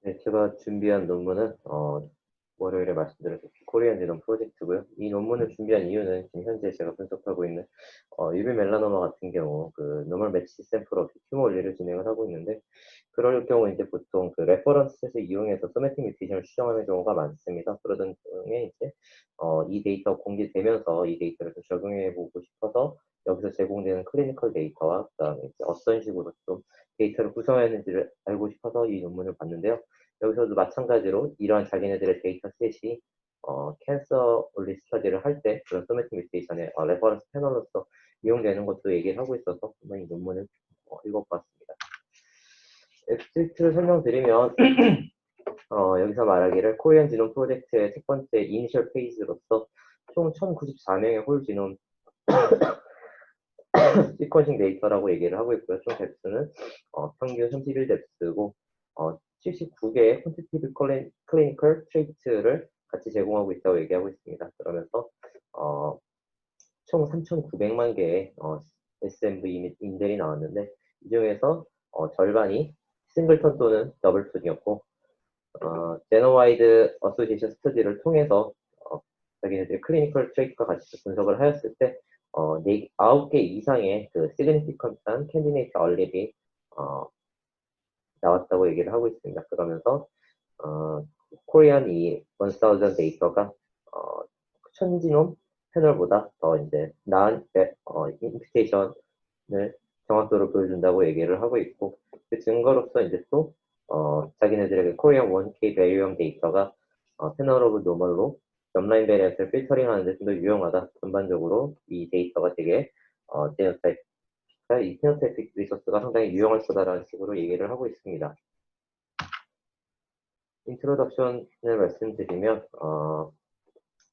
네, 제가 준비한 논문은 월요일에 말씀드렸듯이 코리안 지놈 프로젝트고요. 이 논문을 준비한 이유는 지금 현재 제가 분석하고 있는 유비 멜라노마 같은 경우 그 노멀 매치 샘플 없이 튜머 원리를 진행을 하고 있는데, 그럴 경우 이제 보통 그 레퍼런스셋을 이용해서 소매틱 뮤테이션을 추정하는 경우가 많습니다. 그러던 중에 이제 이 데이터가 공개되면서 이 데이터를 좀 적용해 보고 싶어서 여기서 제공되는 클리니컬 데이터와 그다음에 이제 어떤 식으로 좀 데이터를 구성했는지를 알고 싶어서 이 논문을 봤는데요. 여기서도 마찬가지로 이러한 자기네들의 데이터셋이 캔서 올리 스터디를 할 때 그런 소매틱 뮤테이션의 레퍼런스 패널로서 이용되는 것도 얘기를 하고 있어서 한번 이 논문을 읽어봤습니다. 앱스트릭트를 설명드리면 여기서 말하기를 코리안 지놈 프로젝트의 첫 번째 이니셜 페이지로서 총 1094명의 홀 지놈 시퀀싱 데이터라고 얘기를 하고 있고요. 총 뎁스는 평균 31뎁스고 79개의 퀀티티브 클리니컬 트레이트를 같이 제공하고 있다고 얘기하고 있습니다. 그러면서 총 3,900만 개의 SMV 및 인델이 나왔는데, 이 중에서 절반이 싱글턴 또는 더블턴이었고, 제너와이드 어소시에이션 스터디를 통해서 자기네들이 클리니컬 트레이트와 같이 분석을 하였을 때 9개 이상의 그 시그니피컨트한 캔디네이트 얼립이 나왔다고 얘기를 하고 있습니다. 그러면서 코리안 이 1000 데이터가 천지놈 패널보다 더 이제 나은 임피테이션을 정확도를 보여준다고 얘기를 하고 있고, 그 증거로서 이제 또 자기네들에게 코리안 1K 베리엄 데이터가 패널 오브 노멀로 옆라인 베리언스를 필터링 하는데 좀 더 유용하다. 전반적으로 이 데이터가 되게 이 피노타입 리소스가 상당히 유용할 거다라는 식으로 얘기를 하고 있습니다. 인트로덕션을 말씀드리면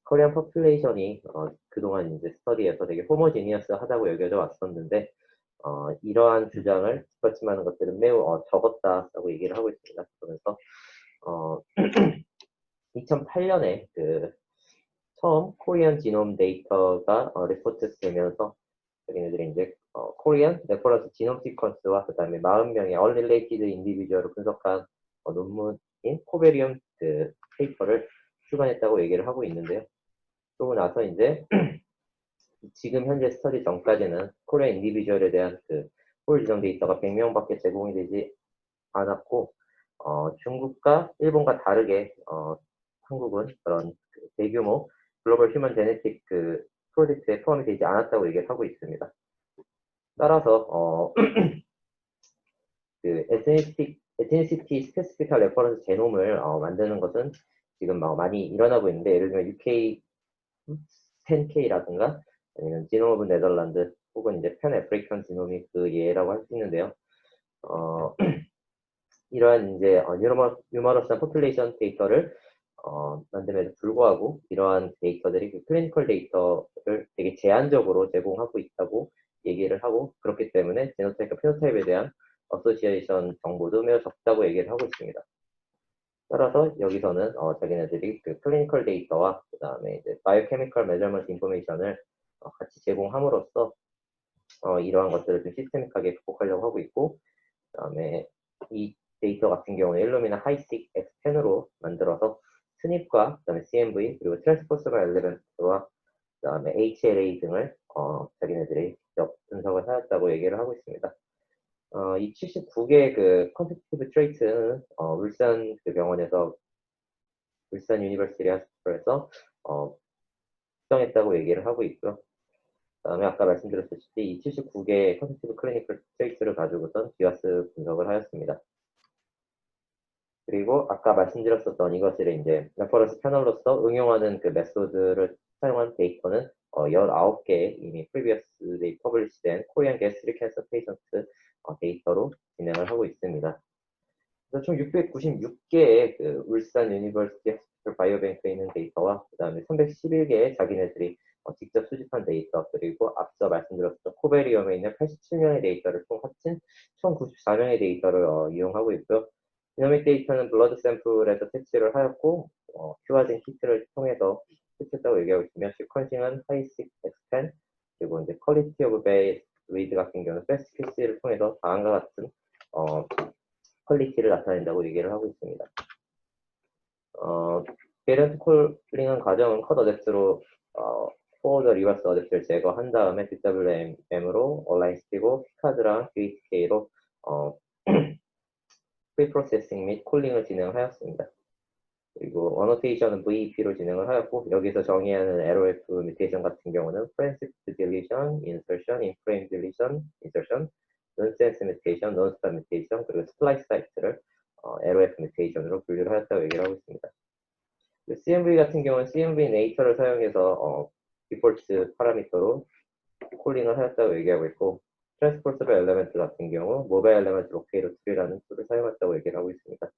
코리안 포퓰레이션이 그동안 이제 스터디에서 되게 호모지니어스 하다고 여겨져 왔었는데, 이러한 주장을 뒷받침하는 것들은 매우 적었다라고 얘기를 하고 있습니다. 그러면서 2008년에 그 처음 코리안 지놈 데이터가 리포트 되면서 자기네들이 이제 코리안 레퍼런스 지놈 시퀀스와 그다음에 40명의 얼릴레이티드 인디비주얼을 분석한 논문인 코베리움 그 페이퍼를 출간했다고 얘기를 하고 있는데요. 그러고 나서 이제 지금 현재 스터디 전까지는 코리안 인디비주얼에 대한 그 홀 지정 데이터가 100명밖에 제공이 되지 않았고, 중국과 일본과 다르게 한국은 그런 그 대규모 글로벌 휴먼 제네틱 그 프로젝트에 포함이 되지 않았다고 얘기를 하고 있습니다. 따라서 그 에스니시티 스페시피컬 레퍼런스 제놈을 만드는 것은 지금 많이 일어나고 있는데, 예를 들면 UK 10K라든가 아니면 지놈 오브 네덜란드 혹은 이제 팬 아프리칸 지놈이 그 예라고 할 수 있는데요. 이러한 이제 유머러스한 포퓰레이션 데이터를 만듦에도 불구하고 이러한 데이터들이 그 클리니컬 데이터를 되게 제한적으로 제공하고 있다고 얘기를 하고, 그렇기 때문에 제노타입과 피노타입에 대한 어소시에이션 정보도 매우 적다고 얘기를 하고 있습니다. 따라서 여기서는 자기네들이 그 클리니컬 데이터와 그 다음에 이제 바이오케미컬 메저먼트 인포메이션을 같이 제공함으로써 이러한 것들을 좀 시스테믹하게 극복하려고 하고 있고, 그 다음에 이 데이터 같은 경우는 일루미나 하이식 X10으로 만들어서 스닙과 그다음에 CMV 그리고 트랜스포서블 엘리먼트와 그다음에 HLA 등을 자기네들이 분석을 하였다고 얘기를 하고 있습니다. 이 79개의 그 컴피티티브 트레이트는 울산 그 병원에서 울산 유니버시티 하스피털에서 수정했다고 얘기를 하고 있고요. 그다음에 아까 말씀드렸듯이 이 79개의 컴피티티브 클리니컬 트레이트를 가지고선 비와스 분석을 하였습니다. 그리고 아까 말씀드렸었던 이것을 이제 레퍼런스 패널로서 응용하는 그 메소드를 사용한 데이터는 19개의 이미 previously publish된 코리안 gastric cancer patient 데이터로 진행을 하고 있습니다. 그래서 총 696개의 그 울산 유니버시티 하스피털 바이오뱅크에 있는 데이터와 그 다음에 311개의 자기네들이 직접 수집한 데이터, 그리고 앞서 말씀드렸던 코베리움에 있는 87명의 데이터를 합친 총 94명의 데이터를 이용하고 있고요. 지노믹 데이터는 블러드 샘플에서 채취를 하였고 큐어진 키트를 통해서 채취했다고 얘기하고 있으며, 시퀀싱은 하이식 X10 그리고 이제 퀄리티 오브 베이스 리드 같은 경우는 패스트피스를 통해서 다음과 같은 퀄리티를 나타낸다고 얘기를 하고 있습니다. 베리언트 콜링은 과정은 컷 어댑스로 포워드 리버스 어댑스를 제거한 다음에 DWM으로 온라인시키고 피카드랑 QETK로 프리프로세싱 및 콜링을 진행하였습니다. 그리고 어노테이션은 VEP로 진행을 하였고 여기서 정의하는 LOF 뮤테이션 같은 경우는 Francis deletion, insertion, in-frame deletion, insertion, nonsense mutation, non-stop mutation, 그리고 splice 사이트를 LOF 뮤테이션으로 분류를 하였다고 얘기를 하고 있습니다. CMV 같은 경우는 CMV 네이터를 사용해서 디폴트 파라미터로 콜링을 하였다고 얘기하고 있고 트랜스포서블 엘레멘트 같은 경우 모바일 엘레멘트 로케이터3라는 툴을 사용했다고 얘기를 하고 있습니다.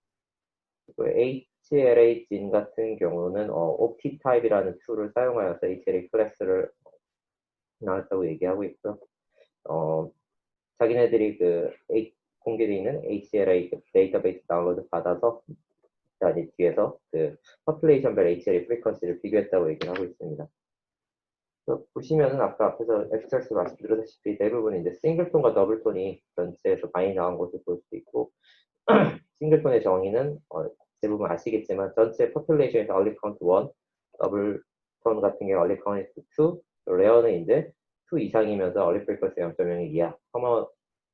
HLA 진 같은 경우는 옵티타입이라는 툴을 사용하여서 HLA 클래스를 나왔다고 얘기하고 있고요. 자기네들이 공개되어 있는 HLA 데이터베이스 다운로드 받아서 뒤에서 population별 HLA 프리퀀시를 비교했다고 얘기를 하고 있습니다. 보시면은 아까 앞에서 엑스트랙스 말씀드렸다시피 대부분 이제 싱글톤과 더블톤이 전체에서 많이 나온 것을 볼 수 있고 싱글톤의 정의는 대부분 아시겠지만 전체 population에서 early count 1, 더블톤 같은 경우 early count 2, 레어는 이제 2 이상이면서 early frequency 0.01 이하, 커머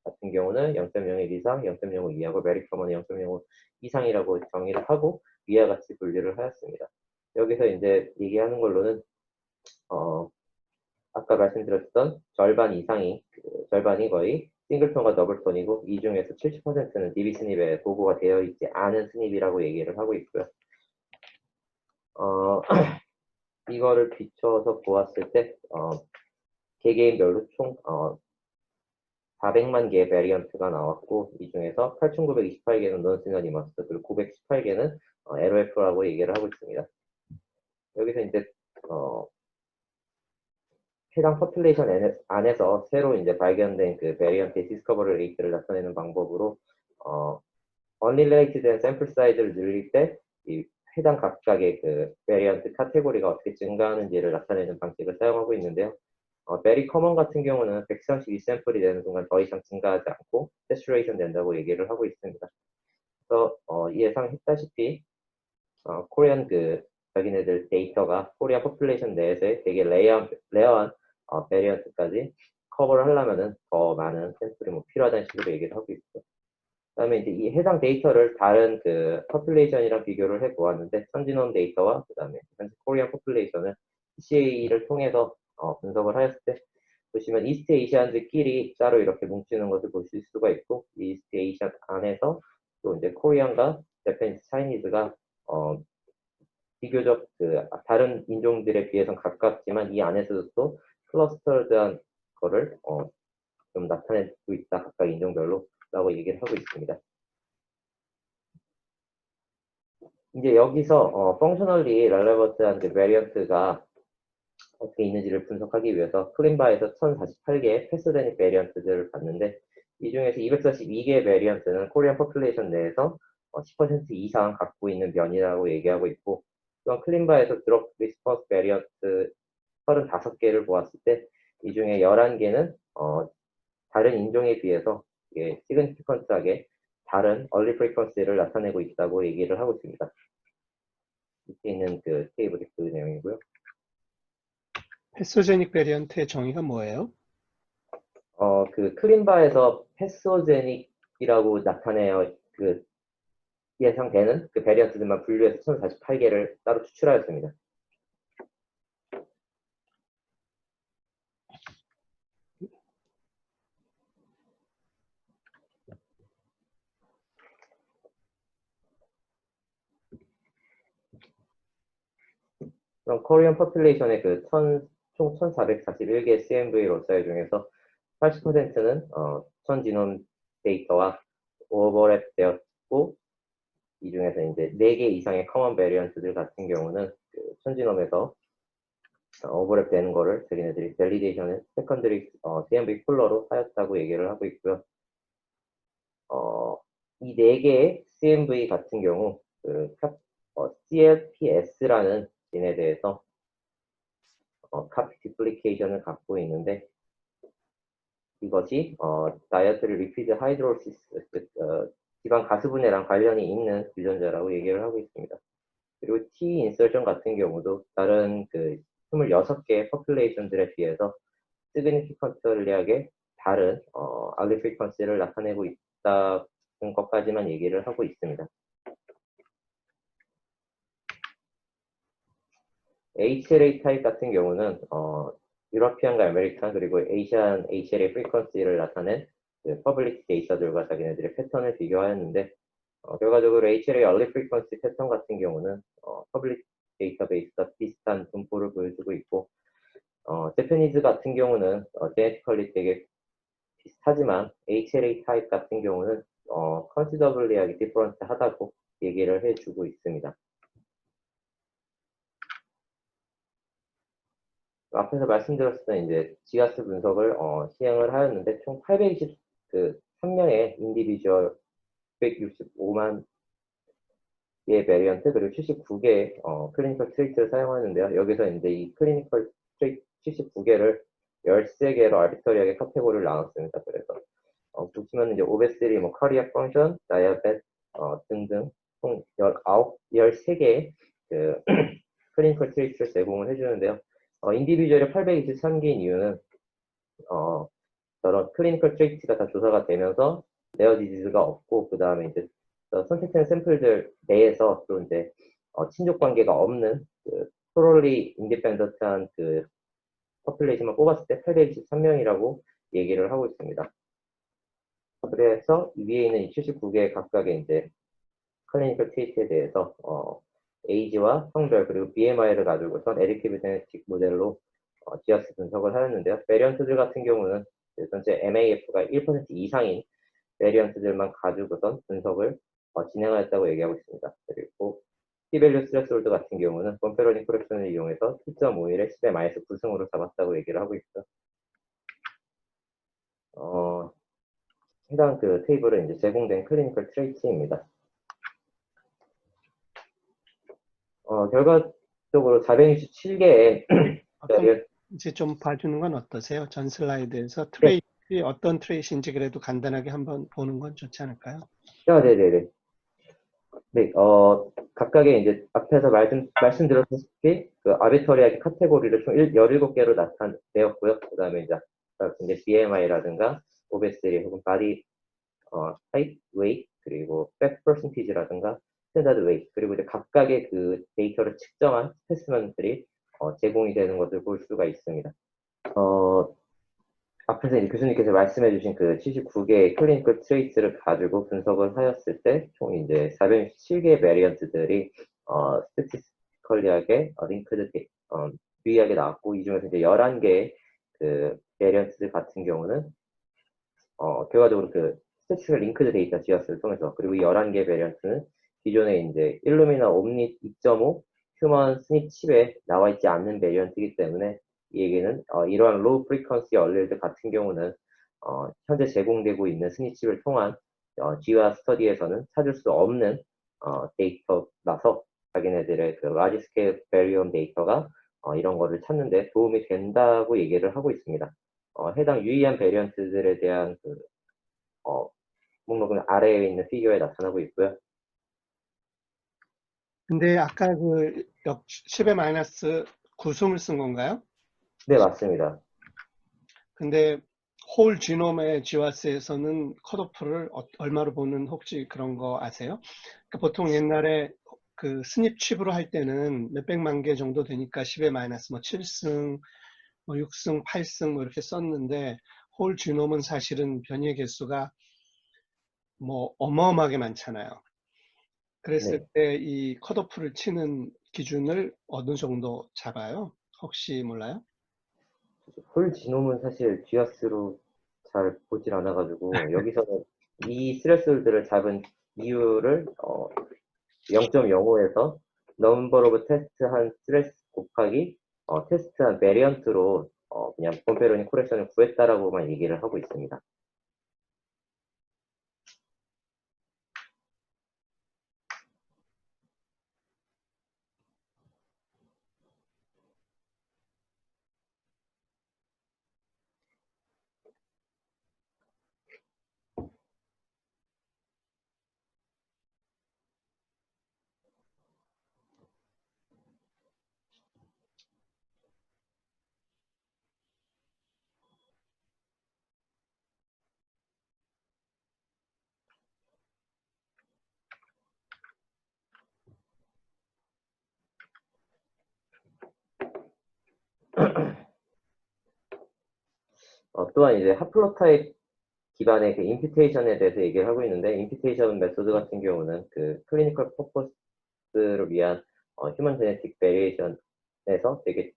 같은 경우는 0.01 이상, 0.05 이하고 메리 커머는 0.05 이상이라고 정의를 하고 위와 같이 분류를 하였습니다. 여기서 이제 얘기하는 걸로는 아까 말씀드렸던 절반 이상이 절반이 거의 싱글톤과 더블톤이고 이 중에서 70%는 DB 스닙에 보고가 되어 있지 않은 스닙이라고 얘기를 하고 있고요. 이거를 비춰서 보았을 때 개개인별로 총 400만 개의 베리언트가 나왔고 이 중에서 8,928개는 논시널 이머스 그리고 918개는 LOF라고 얘기를 하고 있습니다. 여기서 이제 해당 포퓰레이션 안에서 새로 이제 발견된 그 베리언트의 디스커버리 레이트를 나타내는 방법으로 unrelated 샘플 사이즈를 늘릴 때 이 해당 각각의 그 베리언트 카테고리가 어떻게 증가하는지를 나타내는 방식을 사용하고 있는데요. 베리 커먼 같은 경우는 132샘플이 되는 순간 더 이상 증가하지 않고 세츄레이션 된다고 얘기를 하고 있습니다. 그래서 예상했다시피 코리안 자기네들 데이터가 코리아 포퓰레이션 내에서의 되게 레어한 베리언트까지 커버를 하려면은 더 많은 샘플이 필요하다는 식으로 얘기를 하고 있고 그다음에 이제 이 해당 데이터를 다른 포퓰레이션이랑 비교를 해 보았는데 선진원 데이터와 그다음에 현재 코리안 포퓰레이션을 PCA를 통해서 분석을 하였을 때 보시면 이스트 에이시안들끼리 따로 이렇게 뭉치는 것을 보실 수가 있고 이스트 에이시안 안에서 또 이제 코리안과 재패니스, 차이니즈가 비교적 다른 인종들에 비해서는 가깝지만 이 안에서도 또 클러스터드한 거를 좀 나타내고 있다 각각 인종별로 라고 얘기를 하고 있습니다. 이제 여기서 펑셔널리 렐레번트한 베리언트가 어떻게 있는지를 분석하기 위해서 클린바에서 1048개의 패스데닉 베리언트들을 봤는데 이 중에서 242개의 베리언트는 코리안 포퓰레이션 내에서 10% 이상 갖고 있는 변이라고 얘기하고 있고 또한 클린바에서 드롭 리스폰스 베리언트 35개를 보았을 때 이 중에 11개는 다른 인종에 비해서 시그니피컨트하게 다른 얼리 프리퀀시를 나타내고 있다고 얘기를 하고 있습니다. 밑에 있는 테이블이 그 내용이고요. 패소제닉 베리언트의 정의가 뭐예요? 클린바에서 패소제닉이라고 나타내어 예상되는 베리언트들만 분류해서 1048개를 따로 추출하였습니다. 그럼 코리안 포퓰레이션의 총 1441개 CMV 로사이 중에서 80%는 천지놈 데이터와 오버랩되었고 이 중에서 이제 4개 이상의 커먼 베리언트들 같은 경우는 천지놈에서 오버랩 되는 거를 자기네들이 밸리데이션을 세컨더리 CMV 쿨러로 하였다고 얘기를 하고 있고요. 이 4개의 CMV 같은 경우 CLPS라는 진에 대해서 카피 디플리케이션을 갖고 있는데 이것이 다이어트리 리피드 하이드로시스 지방 가스분해랑 관련이 있는 유전자라고 얘기를 하고 있습니다. 그리고 T 인서션 같은 경우도 다른 그 26개의 퍼퓰레이션들에 비해서 시그니피컨털리하게 다른 알리 프리퀀시를 나타내고 있다는 것까지만 얘기를 하고 있습니다. HLA 타입 같은 경우는 유러피안과 아메리칸 그리고 에이시안 HLA 프리퀀시를 나타낸 그 퍼블릭 데이터들과 자기네들의 패턴을 비교하였는데 결과적으로 HLA 얼리 프리퀀시 패턴 같은 경우는 퍼블릭 데이터베이스와 비슷한 분포를 보여주고 있고 제페니즈 같은 경우는 제네티컬리 되게 비슷하지만 HLA 타입 같은 경우는 컨시더블리하게 디퍼런트하다고 얘기를 해주고 있습니다. 앞에서 말씀드렸던 이제 지가스 분석을 시행을 하였는데 총 823명의 인디비주얼 165만 의 베리언트 그리고 79개의 클리니컬 트레이트를 사용하는데요. 여기서 이제 이 클리니컬 트레이트 79개를 13개로 아비터리하게 카테고리를 나눴습니다. 그래서 보시면 이제 오베스리, 뭐 카리아 펑션, 다이아벳 등등 총 13개의 그 클리니컬 트레이트를 제공을 해주는데요. 인디비주얼이 823개인 이유는 저런 클리니컬 트레이트가 다 조사가 되면서 레어 디지즈가 없고 그 다음에 이제 선택된 샘플들 내에서 또 이제 친족 관계가 없는 그 토럴리 인디펜던트한 그 퍼퓰레이션만 뽑았을 때 823명이라고 얘기를 하고 있습니다. 그래서 위에 있는 이 79개 각각의 이제 클리니컬 트레이트에 대해서 에이지와 성별 그리고 BMI를 가지고선 에디티브 제네틱 모델로 지하스 분석을 하였는데요. 베리언트들 같은 경우는 전체 MAF가 1% 이상인 베리언트들만 가지고선 분석을 진행하였다고 얘기하고 있습니다. 그리고 P-밸류 스레스홀드 같은 경우는 범페로니 코렉션을 이용해서 2.51에 10의 -9승으로 잡았다고 얘기를 하고 있고요. 해당 그 테이블은 이제 제공된 클리니컬 트레이트입니다. 결과적으로 427개의 이제 좀 봐주는 건 어떠세요? 전 슬라이드에서 네. 트레이트 어떤 트레이트인지 그래도 간단하게 한번 보는 건 좋지 않을까요? 네네네. 네, 각각의 이제 앞에서 말씀드렸다시피 그 아비터리하게 카테고리를 총 17개로 나타내었고요. 그 다음에 이제 BMI라든가 오베스리 혹은 바디 하이트, 웨이트 그리고 팹 퍼센티지라든가 스탠다드 웨이트 그리고 이제 각각의 그 데이터를 측정한 스페시먼들이 제공이 되는 것을 볼 수가 있습니다. 앞에서 이제 교수님께서 말씀해주신 그 79개의 클리니컬 트레이트를 가지고 분석을 하였을 때 총 이제 467개의 베리언트들이 스태티스티컬리하게 링크드 유의하게 나왔고 이 중에서 이제 11개의 그 베리언트들 같은 경우는 결과적으로 그 스태티스티컬 링크드 데이터 지어스를 통해서 그리고 이 11개의 베리언트는 기존에 이제 일루미나 옴니 2.5 휴먼 스닙 칩에 나와 있지 않는 베리언트이기 때문에 이 얘기는 이러한 로우 프리퀀시 얼릴드 같은 경우는 현재 제공되고 있는 스니칩을 통한 GWAS 스터디에서는 찾을 수 없는 데이터라서 자기네들의 그 라지 스케일 베리엄 데이터가 이런 거를 찾는데 도움이 된다고 얘기를 하고 있습니다. 해당 유의한 베리언트들에 대한 그 목록은 아래에 있는 피규어에 나타나고 있고요. 근데 아까 그 10의 -9승을 쓴 건가요? 네, 맞습니다. 근데 홀 지놈의 GWAS에서는 컷오프를 얼마로 보는 혹시 그런 거 아세요? 그러니까 보통 옛날에 그 스닙 칩으로 할 때는 몇백만 개 정도 되니까 10의 뭐 7승, 뭐 6승, 8승 뭐 이렇게 썼는데 홀 지놈은 사실은 변이의 개수가 뭐 어마어마하게 많잖아요. 그랬을 네. 때 이 컷오프를 치는 기준을 어느 정도 잡아요? 혹시 몰라요? 홀 지놈은 사실 GWAS로 잘 보질 않아가지고 여기서는 이 스레스홀드를 잡은 이유를 0.05에서 넘버 오브 테스트한 스트레스 곱하기 테스트한 베리언트로 그냥 본페로니 코렉션을 구했다라고만 얘기를 하고 있습니다. 또한 이제 하플로타입 기반의 그 임퓨테이션에 대해서 얘기를 하고 있는데, 임퓨테이션 메소드 같은 경우는 그 클리니컬 퍼포스를 위한 휴먼 제네틱 베리에이션에서 되게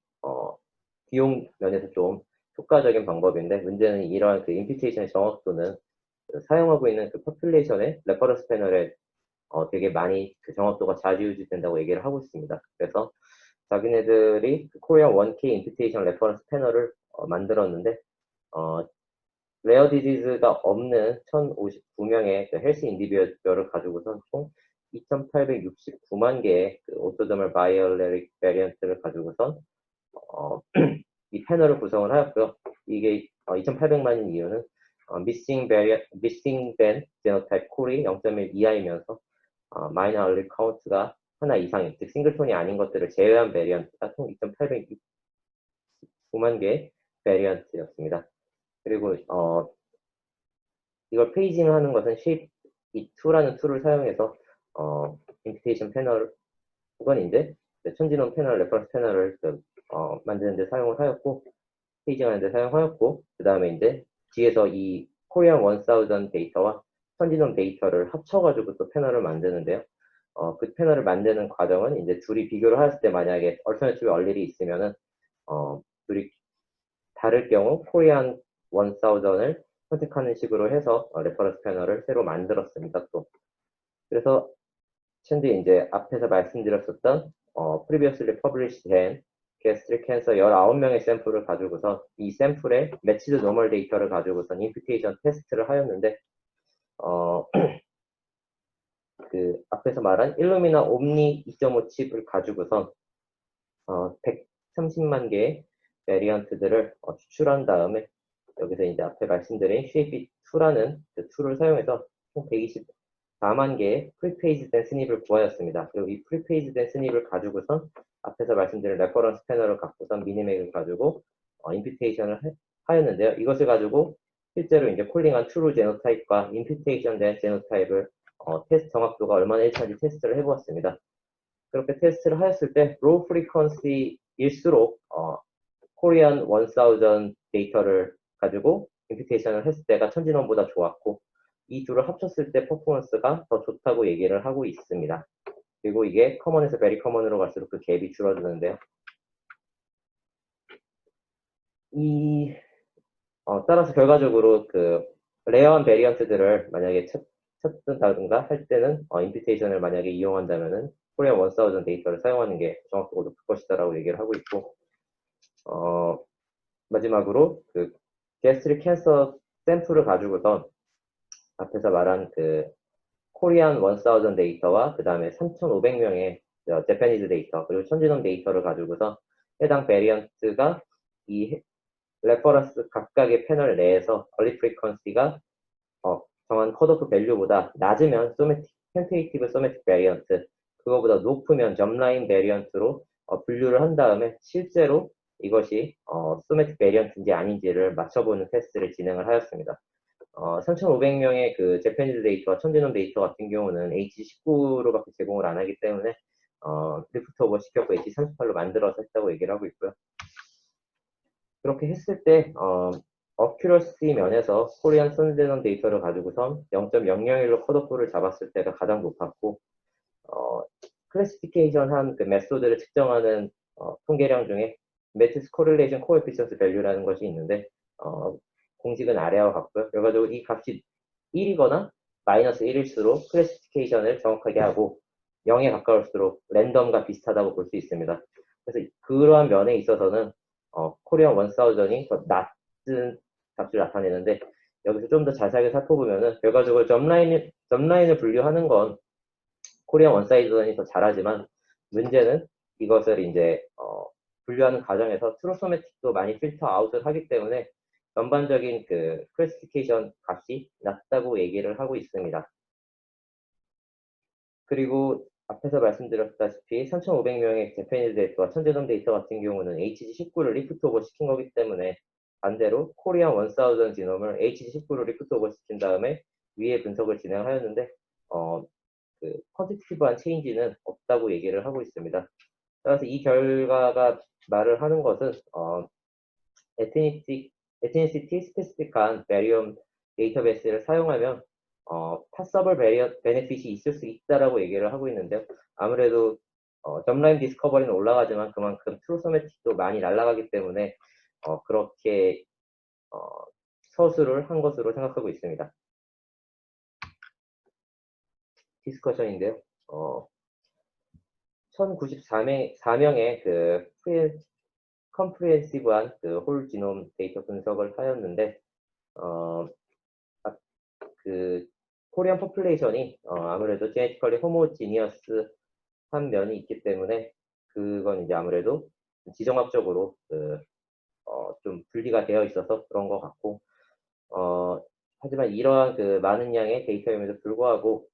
비용 면에서 좀 효과적인 방법인데, 문제는 이러한 그 임퓨테이션의 정확도는 그 사용하고 있는 그 포퓰레이션의 레퍼런스 패널에 되게 많이 그 정확도가 좌지우지된다고 얘기를 하고 있습니다. 그래서 자기네들이 그 코리안 1K 임퓨테이션 레퍼런스 패널을 만들었는데, 레어 디지즈가 없는 1,059명의 그 헬스 인디비듀얼을 가지고선 총 2,869만 개의 그 오토저멀 바이올레릭 베리언트를 가지고선 이 패널을 구성을 하였고요. 이게 2,800만인 이유는 미싱 된 제노타입 콜이 0.1 이하이면서 마이너 알리 카운트가 하나 이상인, 즉 싱글톤이 아닌 것들을 제외한 베리언트가 총 2,869만 개의 베리언트였습니다. 그리고 이걸 페이징을 하는 것은 shape2라는 툴을 사용해서 임피테이션 패널 혹은 이제 천지론 패널, 레퍼런스 패널을 만드는 데 사용을 하였고, 페이징하는 데 사용하였고, 그 다음에 이제 뒤에서 이 코리안 1000 데이터와 천지론 데이터를 합쳐가지고 또 패널을 만드는데요. 그 패널을 만드는 과정은 이제 둘이 비교를 했을 때 만약에 얼터너티브 얼릴이 있으면은 둘이 다를 경우 코리안 1000을 선택하는 식으로 해서 레퍼런스 패널을 새로 만들었습니다. 또 그래서 현재 이제 앞에서 말씀드렸었던 previously published 된 gastric cancer 19명의 샘플을 가지고서 이 샘플의 matched normal 데이터를 가지고선 임퓨테이션 테스트를 하였는데 그 앞에서 말한 일루미나 옴니 2.5 칩을 가지고선 130만 개의 베리언트들을 추출한 다음에 여기서 이제 앞에 말씀드린 ShapeIt2라는 그 툴을 사용해서 총 124만 개의 프리페이즈된 스닙을 구하였습니다. 그리고 이 프리페이즈된 스닙을 가지고선 앞에서 말씀드린 레퍼런스 패널을 갖고선 미니맥을 가지고 임퓨테이션을 하였는데요. 이것을 가지고 실제로 이제 콜링한 트루 제노타입과 임퓨테이션 된 제노타입을 테스트 정확도가 얼마나 일치한지 테스트를 해보았습니다. 그렇게 테스트를 하였을 때 로우 프리퀀시일수록 코리안 1000 데이터를 가지고 임퓨테이션을 했을 때가 천진원보다 좋았고, 이 둘을 합쳤을 때 퍼포먼스가 더 좋다고 얘기를 하고 있습니다. 그리고 이게 커먼에서 베리 커먼으로 갈수록 그 갭이 줄어드는데요. 따라서 결과적으로 그 레어한 베리언트들을 만약에 찾는다든가 할 때는 임퓨테이션을 만약에 이용한다면은 코리안 1000 데이터를 사용하는 게 정확도가 높을 것이다라고 얘기를 하고 있고, 마지막으로 그 게스트릭 캔서 샘플을 가지고서 앞에서 말한 그 코리안 1000 데이터와 그 다음에 3,500명의 재패니즈 데이터 그리고 천지놈 데이터를 가지고서 해당 베리언트가 이 레퍼런스 각각의 패널 내에서 얼리 프리퀀시가 정한 컷오프 밸류보다 낮으면 텐테이티브 소매틱 베리언트, 그거보다 높으면 점라인 베리언트로 분류를 한 다음에 실제로 이것이 소매틱 베리언트인지 아닌지를 맞춰보는 테스트를 진행을 하였습니다. 3,500명의 그 재패니즈 데이터와 천지놈 데이터 같은 경우는 H19로밖에 제공을 안 하기 때문에 리프트 오버 시켰고 H38로 만들어서 했다고 얘기를 하고 있고요. 그렇게 했을 때 어큐러시 면에서 코리안 선제논 데이터를 가지고선 0.001로 컷오프를 잡았을 때가 가장 높았고, 클래시피케이션 한 그 메소드를 측정하는 통계량 중에 매트리스 코릴레이션 코에피션스 밸류라는 것이 있는데 공식은 아래와 같고요. 결과적으로 이 값이 1이거나 마이너스 1일수록 클래시피케이션을 정확하게 하고 0에 가까울수록 랜덤과 비슷하다고 볼 수 있습니다. 그래서 그러한 면에 있어서는 코리안 1000이 더 낮은 값을 나타내는데, 여기서 좀 더 자세하게 살펴보면은 결과적으로 점라인을 분류하는 건 코리안 1000이 더 잘하지만, 문제는 이것을 이제 분류하는 과정에서 트루소매틱도 많이 필터 아웃을 하기 때문에 전반적인 그 클래시피케이션 값이 낮다고 얘기를 하고 있습니다. 그리고 앞에서 말씀드렸다시피 3,500명의 재패니즈 데이터와 천재점 데이터 같은 경우는 HG19를 리프트 오버 시킨 거기 때문에 반대로 코리안 1000 지놈을 HG19로 리프트 오버 시킨 다음에 위에 분석을 진행하였는데 그 퀀티티브한 체인지는 없다고 얘기를 하고 있습니다. 따라서 이 결과가 말을 하는 것은 에트니틱 에티니시티 스페시픽한 베리엄 데이터베이스를 사용하면 파서블 베네핏이 있을 수 있다라고 얘기를 하고 있는데요. 아무래도 점라인 디스커버리는 올라가지만 그만큼 트루소매틱도 많이 날아가기 때문에 그렇게 서술을 한 것으로 생각하고 있습니다. 디스커션인데요. 1094명의 그 컴프리헨시브한 그 홀 지놈 데이터 분석을 하였는데 그 코리안 포퓰레이션이 아무래도 제네티컬리 호모지니어스 한 면이 있기 때문에 그건 이제 아무래도 지정학적으로 좀 분리가 되어 있어서 그런 것 같고 하지만 이러한 그 많은 양의 데이터임에도 불구하고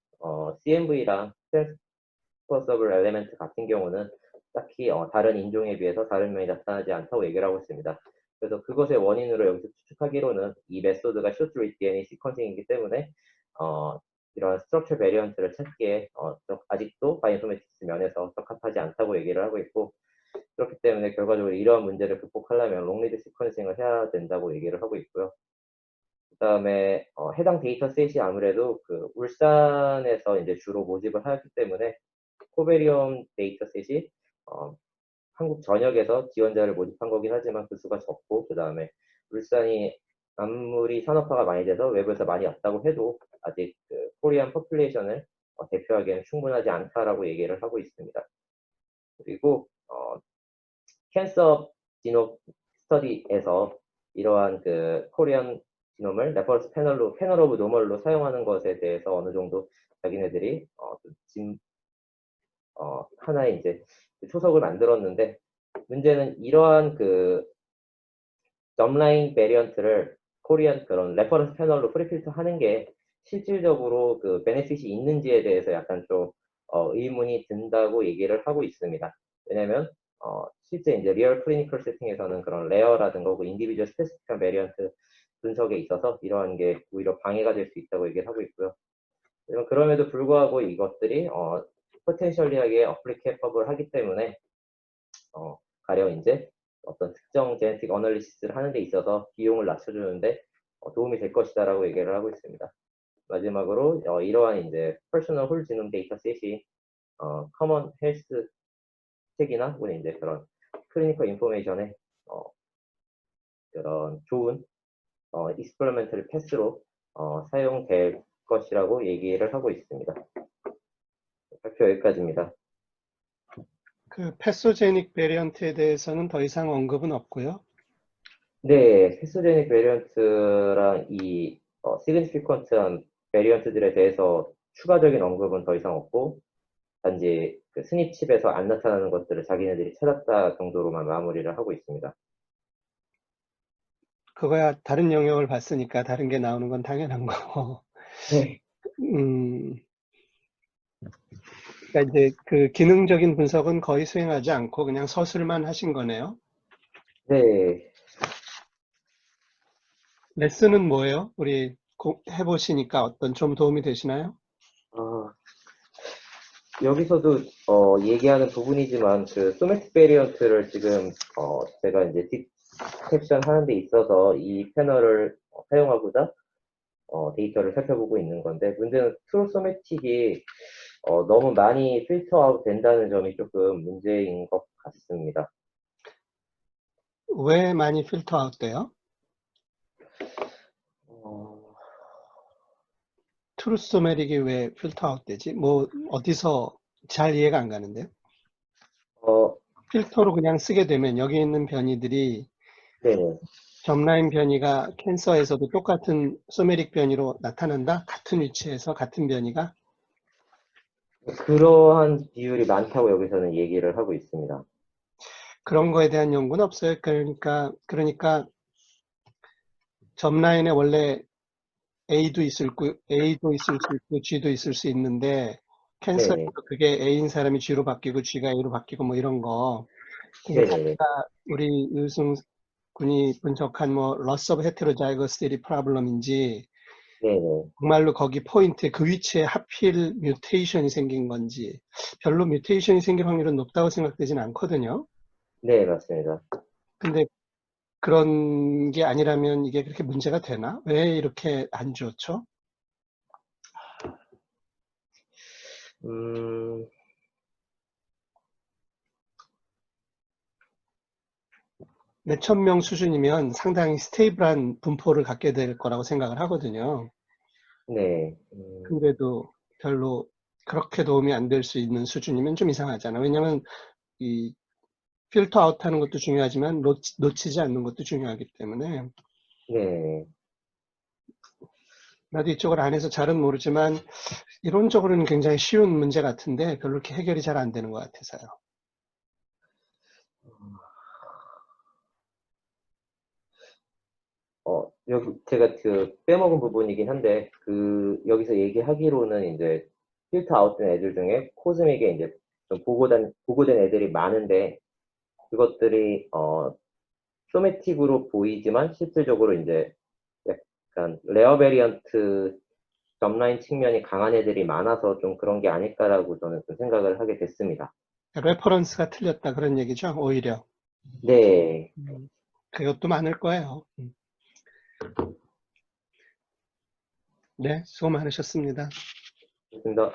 CMV랑 트랜스퍼서블 엘리멘트 같은 경우는 딱히 다른 인종에 비해서 다른 면이 나타나지 않다고 얘기를 하고 있습니다. 그래서 그것의 원인으로 여기서 추측하기로는 이 메소드가 쇼트 리드 DNA 시퀀싱이기 때문에 이런 스트럭처 베리언트를 찾기에 아직도 바이오인포메틱스 면에서 적합하지 않다고 얘기를 하고 있고, 그렇기 때문에 결과적으로 이러한 문제를 극복하려면 롱리드 시퀀싱을 해야 된다고 얘기를 하고 있고요. 그 다음에 해당 데이터셋이 아무래도 그 울산에서 이제 주로 모집을 하기 때문에 코베리움 데이터셋이 한국 전역에서 지원자를 모집한 거긴 하지만 그 수가 적고, 그 다음에 울산이 아무리 산업화가 많이 돼서 외부에서 많이 왔다고 해도 아직 그 코리안 포퓰레이션을 대표하기에는 충분하지 않다라고 얘기를 하고 있습니다. 그리고 캔서 지노 스터디에서 이러한 그 코리안 지놈을 레퍼런스 패널 오브 노멀로 사용하는 것에 대해서 어느 정도 자기네들이 하나의 이제 초석을 만들었는데, 문제는 이러한 그 점라인 베리언트를 코리안 그런 레퍼런스 패널로 프리필터 하는 게 실질적으로 그 베네핏이 있는지에 대해서 약간 좀 의문이 든다고 얘기를 하고 있습니다. 왜냐면 실제 이제 리얼 클리니컬 세팅에서는 그런 레어라든가 혹은 인디비주얼 스페시픽한 베리언트 분석에 있어서 이러한 게 오히려 방해가 될 수 있다고 얘기를 하고 있고요. 그럼에도 불구하고 이것들이 포텐셜리하게 어플리케이터블 하기 때문에 가령 이제 어떤 특정 제네틱 어널리시스를 하는 데 있어서 비용을 낮춰주는데 도움이 될 것이다라고 얘기를 하고 있습니다. 마지막으로 이러한 이제 퍼스널 홀 지놈 데이터셋이 커먼 헬스 책이나 혹은 이제 그런 클리니컬 인포메이션에 그런 좋은 익스퍼리먼털 패스로 사용될 것이라고 얘기를 하고 있습니다. 발표 여기까지입니다. 그 패소제닉 베리언트에 대해서는 더 이상 언급은 없고요. 네, 패스제닉 베리언트랑 이 시그니피컨트한 베리언트들에 대해서 추가적인 언급은 더 이상 없고, 단지 그 스닙 칩에서 안 나타나는 것들을 자기네들이 찾았다 정도로만 마무리를 하고 있습니다. 그거야 다른 영역을 봤으니까 다른 게 나오는 건 당연한 거고. 네. 그러니까 이제 그 기능적인 분석은 거의 수행하지 않고 그냥 서술만 하신 거네요. 네. 레슨은 뭐예요? 우리 해보시니까 어떤 좀 도움이 되시나요? 여기서도 얘기하는 부분이지만 그 소매틱 베리언트를 지금 제가 이제 디텍션 하는 데 있어서 이 패널을 사용하고자 데이터를 살펴보고 있는 건데, 문제는 트루 소매틱이 너무 많이 필터 아웃 된다는 점이 조금 문제인 것 같습니다. 왜 많이 필터 아웃돼요? 트루소메릭이 왜 필터 아웃되지? 뭐 어디서 잘 이해가 안 가는데요. 어, 필터로 그냥 쓰게 되면 여기 있는 변이들이 네네. 점라인 변이가 캔서에서도 똑같은 소메릭 변이로 나타난다? 같은 위치에서 같은 변이가? 그러한 비율이 많다고 여기서는 얘기를 하고 있습니다. 그런 거에 대한 연구는 없어요. 그러니까 점라인에 원래 A도 있을 수 있고 G도 있을 수 있는데 캔서에서 네네. 그게 A인 사람이 G로 바뀌고 G가 A로 바뀌고 뭐 이런 거. 그게 네네네. 자기가 우리 유승 군이 분석한 뭐 loss of heterozygosity problem인지 네네. 정말로 거기 포인트에 그 위치에 하필 뮤테이션이 생긴 건지 별로 뮤테이션이 생길 확률은 높다고 생각되진 않거든요. 네, 맞습니다. 근데 그런 게 아니라면 이게 그렇게 문제가 되나? 왜 이렇게 안 좋죠? 음, 몇천 명 수준이면 상당히 스테이블한 분포를 갖게 될 거라고 생각을 하거든요. 네. 근데도 별로 그렇게 도움이 안 될 수 있는 수준이면 좀 이상하잖아. 왜냐면 이 필터 아웃하는 것도 중요하지만 놓치지 않는 것도 중요하기 때문에 네. 나도 이쪽을 안 해서 잘은 모르지만 이론적으로는 굉장히 쉬운 문제 같은데 별로 이렇게 해결이 잘 안 되는 것 같아서요. 여기 제가 그 빼먹은 부분이긴 한데, 여기서 얘기하기로는 이제 필터 아웃된 애들 중에 코즈믹에 이제 좀 보고된 애들이 많은데, 그것들이, 소매틱으로 보이지만 실질적으로 이제 약간 레어 베리언트 점라인 측면이 강한 애들이 많아서 좀 그런 게 아닐까라고 저는 좀 생각을 하게 됐습니다. 레퍼런스가 틀렸다 그런 얘기죠, 오히려. 네. 그것도 많을 거예요. 네, 수고 많으셨습니다. 좋습니다.